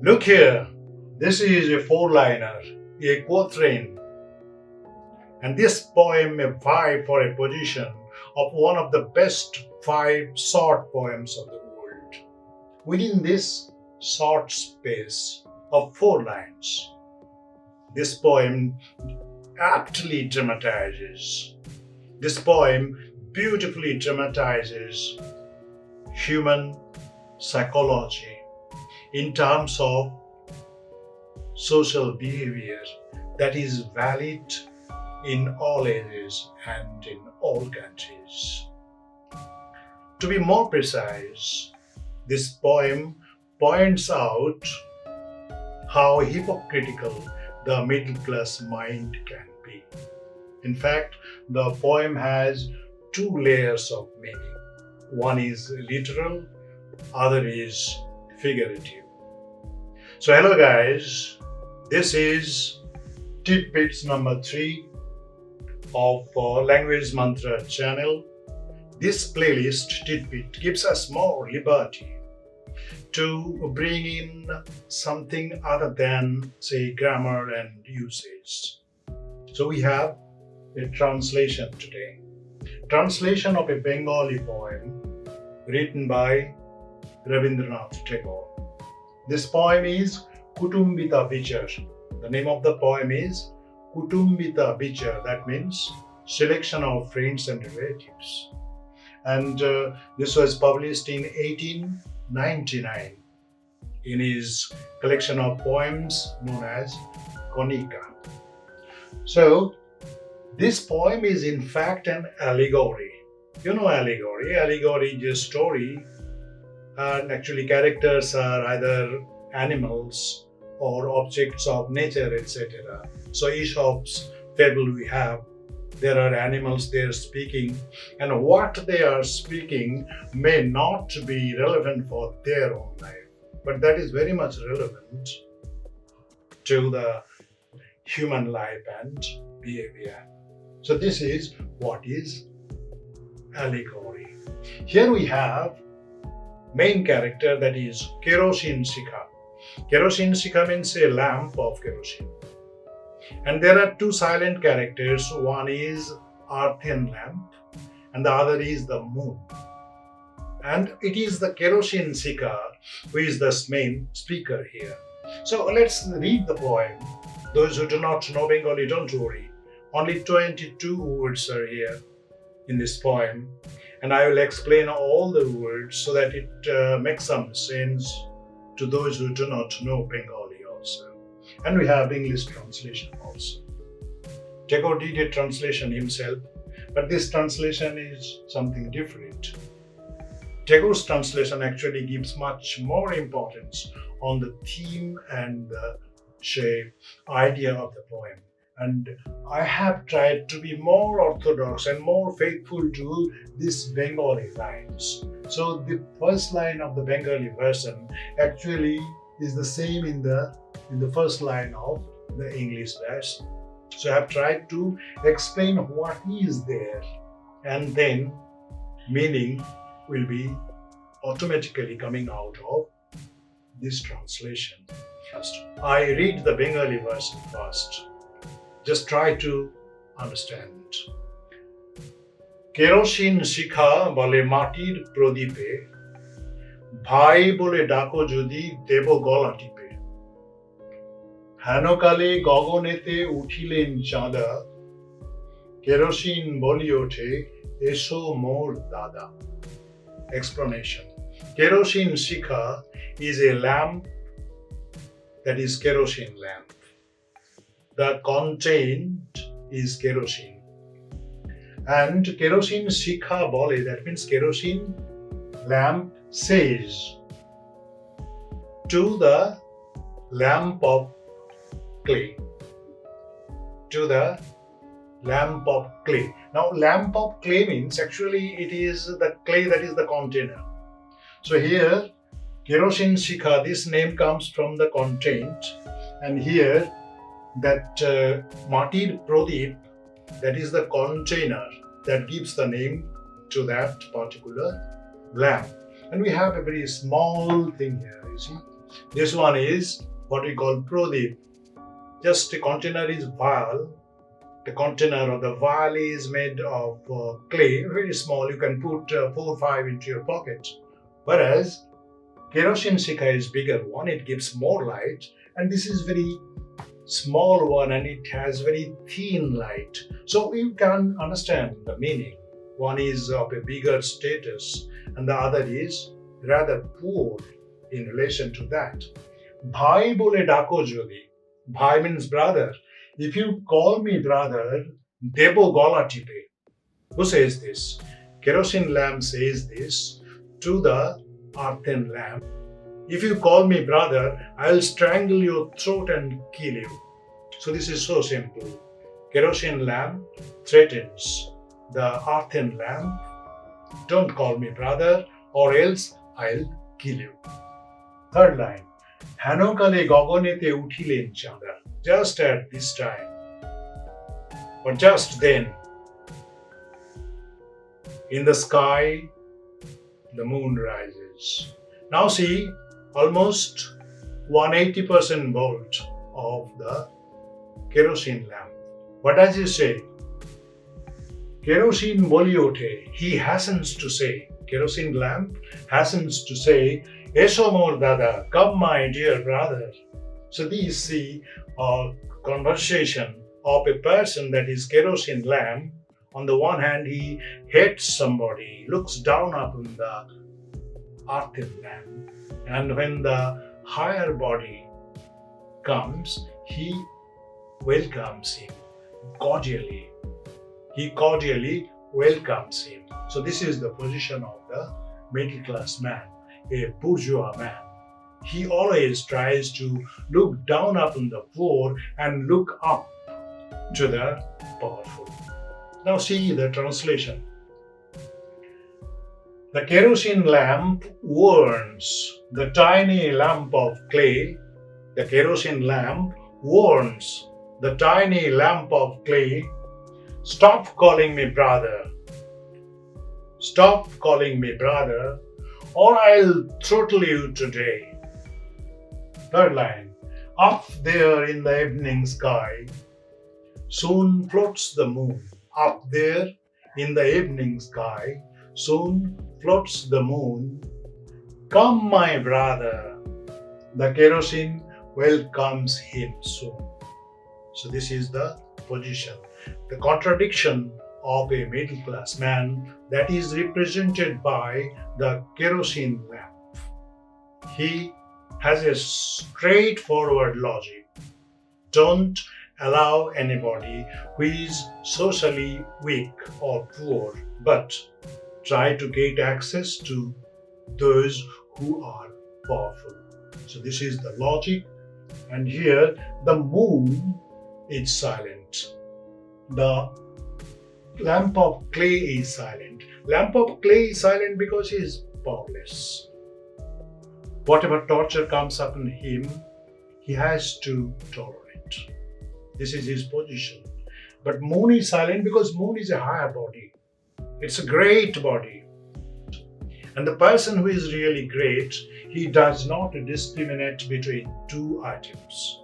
Look here, this is a four-liner, a quatrain, and this poem may vie for a position of one of the best 5 short poems of the world. Within this short space of 4 lines, this poem aptly dramatizes. This poem beautifully dramatizes human psychology in terms of social behavior that is valid in all ages and in all countries. To be more precise, this poem points out how hypocritical the middle class mind can be. In fact, the poem has 2 layers of meaning. One is literal, other is figurative. So hello guys, this is TITBITS number 3 of Language Mantra channel. This playlist TITBIT gives us more liberty to bring in something other than, say, grammar and usage. So we have a translation today. Translation of a Bengali poem written by Rabindranath Tagore. This poem is Kutumbita-bichar. The name of the poem is Kutumbita-bichar. That means selection of friends and relatives. And this was published in 1899 in his collection of poems known as Konika. So this poem is in fact an allegory. You know allegory. Allegory is a story, and actually characters are either animals or objects of nature, etc. So Aesop's fable we have, there are animals they are speaking, and what they are speaking may not be relevant for their own life, but that is very much relevant to the human life and behavior. So this is what is allegory. Here we have main character, that is Kerosene Shikha. Kerosene Shikha means a lamp of kerosene. And there are 2 silent characters. One is Earthen lamp and the other is the moon. And it is the Kerosene Shikha who is the main speaker here. So let's read the poem. Those who do not know Bengali, don't worry. Only 22 words are here in this poem, and I will explain all the words so that it makes some sense to those who do not know Bengali also. And we have English translation also. Tagore did a translation himself, but this translation is something different. Tagore's translation actually gives much more importance on the theme and the idea of the poem. And I have tried to be more orthodox and more faithful to these Bengali lines. So the first line of the Bengali version actually is the same in the first line of the English version. So I have tried to explain what is there, and then meaning will be automatically coming out of this translation. I read the Bengali version first. Just try to understand. Kerosene Shikha bole matir prodipe, bhai bole dako jodi debo gola tipe. Hanokale gogonete uthilen chanda, kerosene boli othe eso mor dada. Explanation. Kerosene Shikha is a lamp, that is kerosene lamp. The content is kerosene. And kerosene Shikha bole, that means kerosene lamp says to the lamp of clay. To the lamp of clay. Now, lamp of clay means actually it is the clay that is the container. So here, Kerosene Shikha, this name comes from the content, and here that Matir Pradip, that is the container that gives the name to that particular lamp. And we have a very small thing here, you see. This one is what we call prodip. Just a container is vial. The container or the vial is made of clay, very small. You can put 4 or 5 into your pocket. Whereas kerosene shika is bigger one. It gives more light, and this is very small one, and it has very thin light. So you can understand the meaning. One is of a bigger status, and the other is rather poor in relation to that. Bhai bole dako jodi. Bhai means brother. If you call me brother, debo gola tipe. Who says this? Kerosene lamp says this to the earthen lamp. If you call me brother, I'll strangle your throat and kill you. So this is so simple. Kerosene lamp threatens the earthen lamp. Don't call me brother, or else I'll kill you. Third line. Hanokale gogonete uthilen chanda. Just at this time, or just then, in the sky, the moon rises. Now see, almost 180% volt of the kerosene lamp. What does he say? Kerosene boli othe. He hastens to say, kerosene lamp hastens to say, Esho mor dada, come my dear brother. So these see a conversation of a person that is kerosene lamp. On the one hand, he hates somebody, looks down upon the earthen lamp, and when the higher body comes, he welcomes him cordially. He cordially welcomes him. So this is the position of the middle class man, a bourgeois man. He always tries to look down upon the poor and look up to the powerful. Now see the translation. The kerosene lamp warns the tiny lamp of clay. The kerosene lamp warns the tiny lamp of clay. Stop calling me brother. Stop calling me brother, or I'll throttle you today. Third line. Up there in the evening sky, soon floats the moon. Up there in the evening sky, soon floats the moon. Come, my brother. The kerosene welcomes him soon. So this is the position, the contradiction of a middle class man that is represented by the kerosene lamp. He has a straightforward logic. Don't allow anybody who is socially weak or poor, but try to get access to those who are powerful. So this is the logic. And here the moon is silent. The lamp of clay is silent. Lamp of clay is silent because he is powerless. Whatever torture comes upon him, he has to tolerate. This is his position. But moon is silent because moon is a higher body. It's a great body. And the person who is really great, he does not discriminate between two items.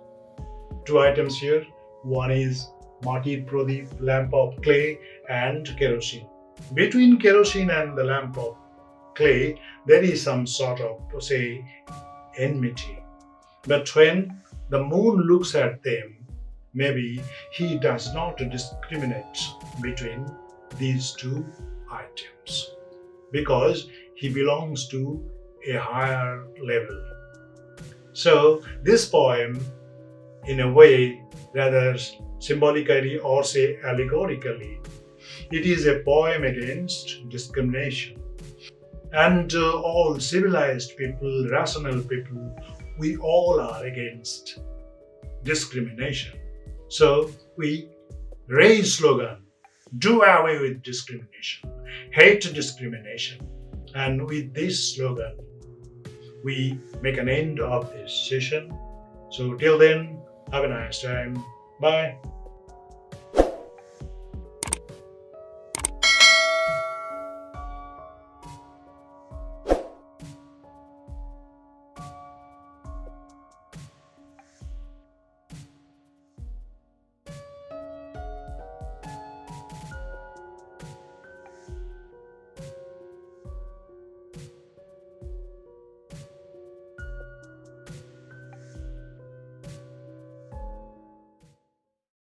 Two items here. One is Mati Pradip, lamp of clay, and kerosene. Between kerosene and the lamp of clay, there is some sort of, say, enmity. But when the moon looks at them, maybe he does not discriminate between these two items because he belongs to a higher level. So this poem, in a way, rather symbolically or say allegorically, it is a poem against discrimination. And all civilized people, rational people, we all are against discrimination. So we raise slogan, do away with discrimination, hate discrimination. And with this slogan, we make an end of this session. So till then, have a nice time. Bye.